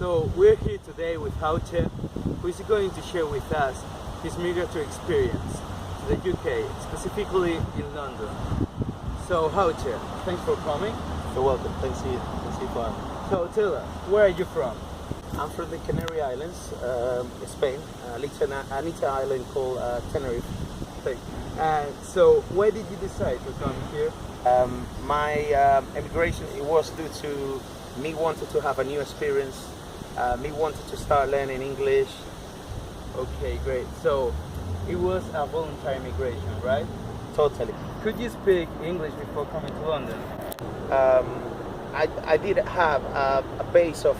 So we're here today with Hauche, who is going to share with us his migratory experience to the UK, specifically in London. So Hauche, thanks for coming. You're welcome. Thanks you for having me. So tell us, where are you from? I'm from the Canary Islands, Spain, a little island called Tenerife. So why did you decide to come here? My immigration, it was due to me wanting to have a new experience, me wanting to start learning English. Okay, great. So it was a voluntary migration, right? Totally. Could you speak English before coming to London? I did have a base of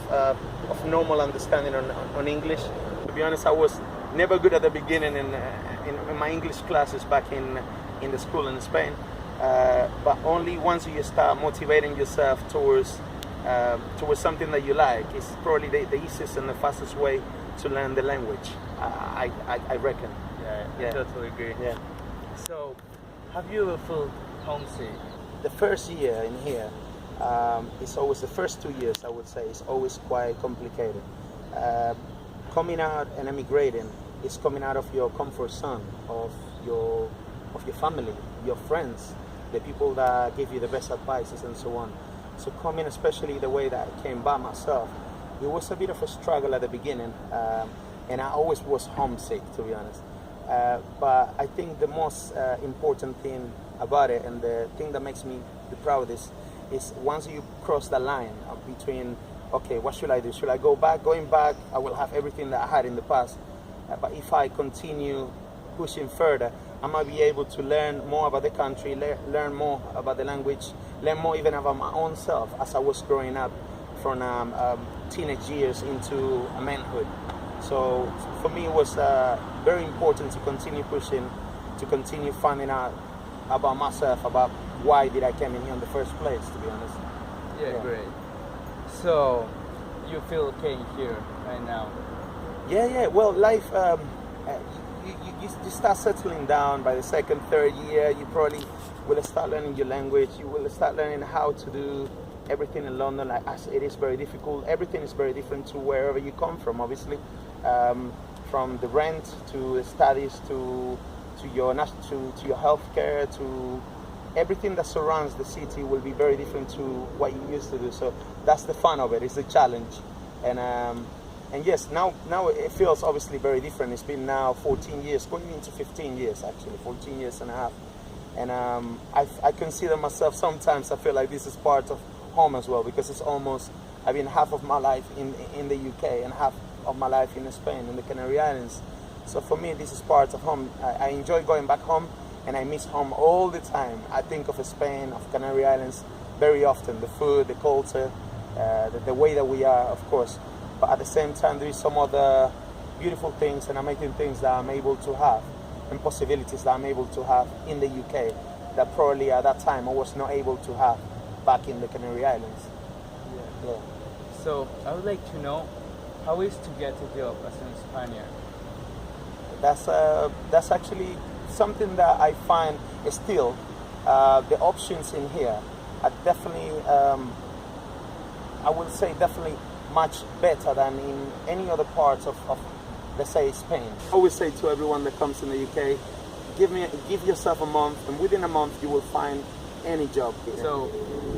normal understanding on English. To be honest, I was never good at the beginning in my English classes back in the school in Spain. But only once you start motivating yourself towards something that you like, it's probably the easiest and the fastest way to learn the language. I reckon. Yeah, I totally agree. Yeah. So, have you ever felt homesick? The first year in here, it's always the first 2 years. I would say it's always quite complicated. Coming out and emigrating is coming out of your comfort zone, of your family, your friends, the people that give you the best advices and so on. So coming, especially the way that I came by myself, it was a bit of a struggle at the beginning, and I always was homesick, to be honest. But I think the most important thing about it, and the thing that makes me the proudest, is once you cross the line between, okay, what should I do? Should I go back? Going back, I will have everything that I had in the past. But if I continue pushing further, I might be able to learn more about the country, learn more about the language, learn more even about my own self as I was growing up from teenage years into manhood. So for me, it was very important to continue pushing, to continue finding out about myself, about why did I come in here in the first place, to be honest. Yeah, great. So, you feel okay here right now? Yeah. Well, life, you start settling down by the second, third year. You probably will start learning your language. You will start learning how to do everything in London. Like, as it is very difficult. Everything is very different to wherever you come from, obviously. From the rent to the studies to your healthcare, to everything that surrounds the city will be very different to what you used to do. So that's the fun of it. It's a challenge, and yes, now it feels obviously very different. It's been now 14 years, going into 15 years actually, 14 years and a half. And I consider myself, sometimes I feel like this is part of home as well, because it's almost, I've been half of my life in the UK and half of my life in Spain, in the Canary Islands. So for me, this is part of home. I enjoy going back home, and I miss home all the time. I think of Spain, of Canary Islands very often. The food, the culture, the way that we are, of course. But at the same time, there is some other beautiful things and amazing things that I'm able to have, and possibilities that I'm able to have in the UK that probably at that time I was not able to have back in the Canary Islands. Yeah. So I would like to know, how is to get a job as an Spaniard? That's actually something that I find is still the options in here are definitely, I would say definitely much better than in any other parts of let's say Spain. I always say to everyone that comes in the UK, give yourself a month, and within a month you will find any job here. So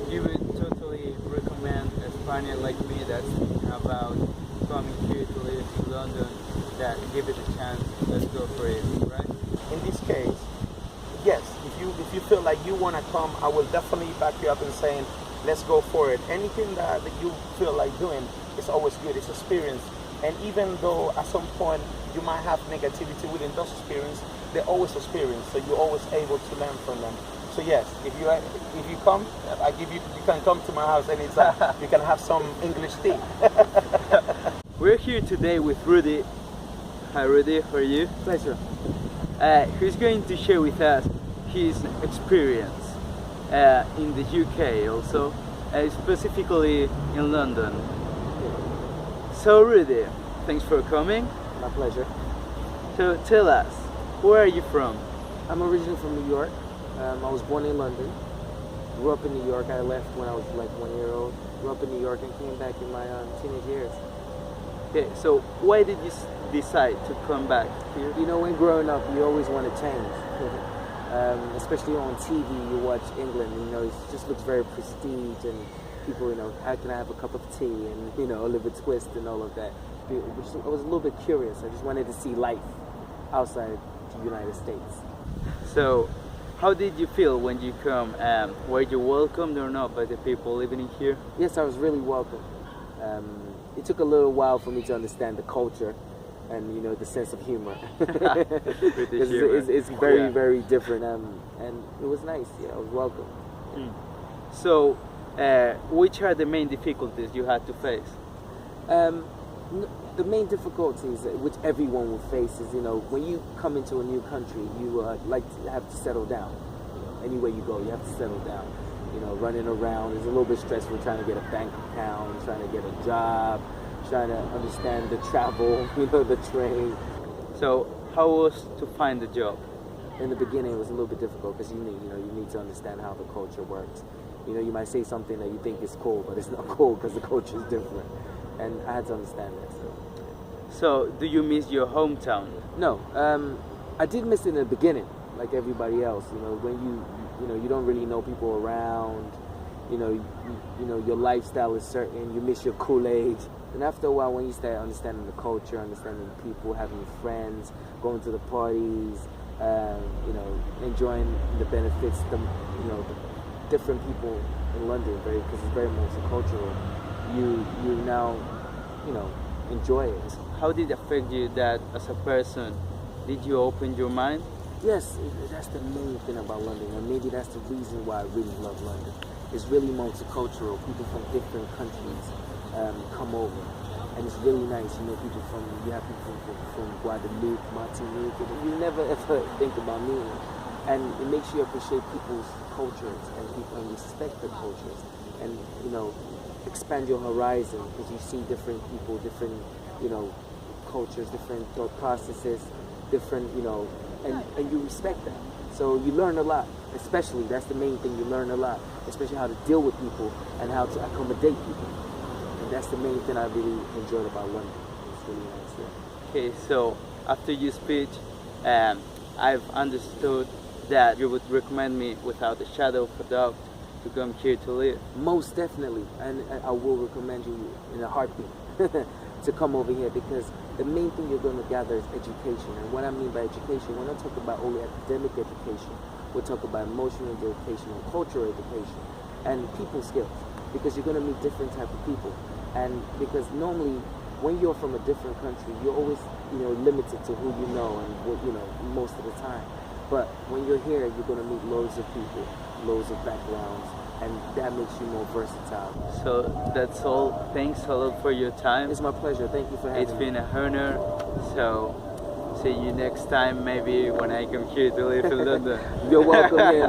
you would totally recommend a Spaniard like me that's thinking about coming here to live in London, that give it a chance, let's go for it, right? In this case, yes, if you feel like you want to come, I will definitely back you up in saying, let's go for it. Anything that you feel like doing is always good, it's experience. And even though at some point you might have negativity within those experiences, they're always experience, so you're always able to learn from them. So yes, if you come, you can come to my house anytime. You can have some English tea. We're here today with Rudy. Hi Rudy, how are you? Pleasure. Who's going to share with us his experience in the UK also, specifically in London. So Rudy, thanks for coming. My pleasure. So tell us, where are you from? I'm originally from New York. I was born in London. Grew up in New York. I left when I was like 1 year old. Grew up in New York and came back in my teenage years. Okay, so why did you decide to come back here? You know, when growing up, you always want to change. Especially on TV, you watch England, you know, it just looks very prestige, and people, you know, how can I have a cup of tea, and, you know, Oliver Twist and all of that. I was a little bit curious. I just wanted to see life outside the United States. So, how did you feel when you come? Were you welcomed or not by the people living in here? Yes, I was really welcome. It took a little while for me to understand the culture and, you know, the sense of humor. British humor. It's very, very different, and it was nice. Yeah, I was welcome. So, which are the main difficulties you had to face? The main difficulties which everyone will face is, you know, when you come into a new country, you have to settle down. You know, anywhere you go, you have to settle down. You know, running around is a little bit stressful, trying to get a bank account, trying to get a job, trying to understand the travel, you know, the train. So, how was to find a job? In the beginning, it was a little bit difficult because you need to understand how the culture works. You know, you might say something that you think is cool, but it's not cool because the culture is different, and I had to understand that. So, do you miss your hometown? No, I did miss it in the beginning, like everybody else. You know, when you don't really know people around. You know, your lifestyle is certain. You miss your Kool-Aid, and after a while, when you start understanding the culture, understanding the people, having friends, going to the parties, you know, enjoying the benefits, the different people in London, because it's very multicultural. You now, you know, enjoy it. How did it affect you that as a person? Did you open your mind? Yes, that's the main thing about London, and maybe that's the reason why I really love London. It's really multicultural. People from different countries come over, and it's really nice. You know, you have people from Guadeloupe, Martinique, and you never ever think about me. And it makes you appreciate people's cultures and respect their cultures, and, you know, expand your horizon because you see different people, different, you know, cultures, different thought processes, different, you know, and you respect that. So you learn a lot, especially, that's the main thing, you learn a lot, especially how to deal with people and how to accommodate people. And that's the main thing I really enjoyed about London. It's really nice there. Okay, so after your speech, I've understood that you would recommend me without a shadow of a doubt to come here to live. Most definitely, and I will recommend you in a heartbeat to come over here, because the main thing you're going to gather is education. And what I mean by education, we're not talking about only academic education. We're talking about emotional education and cultural education and people skills, because you're going to meet different type of people. And because normally when you're from a different country, you're always, you know, limited to who you know and what, you know, most of the time. But when you're here, you're going to meet loads of people, loads of backgrounds, and that makes you more versatile. So that's all. Thanks a lot for your time. It's my pleasure. Thank you for having me. It's been a honor. So see you next time, maybe when I come here to live in London. You're welcome here.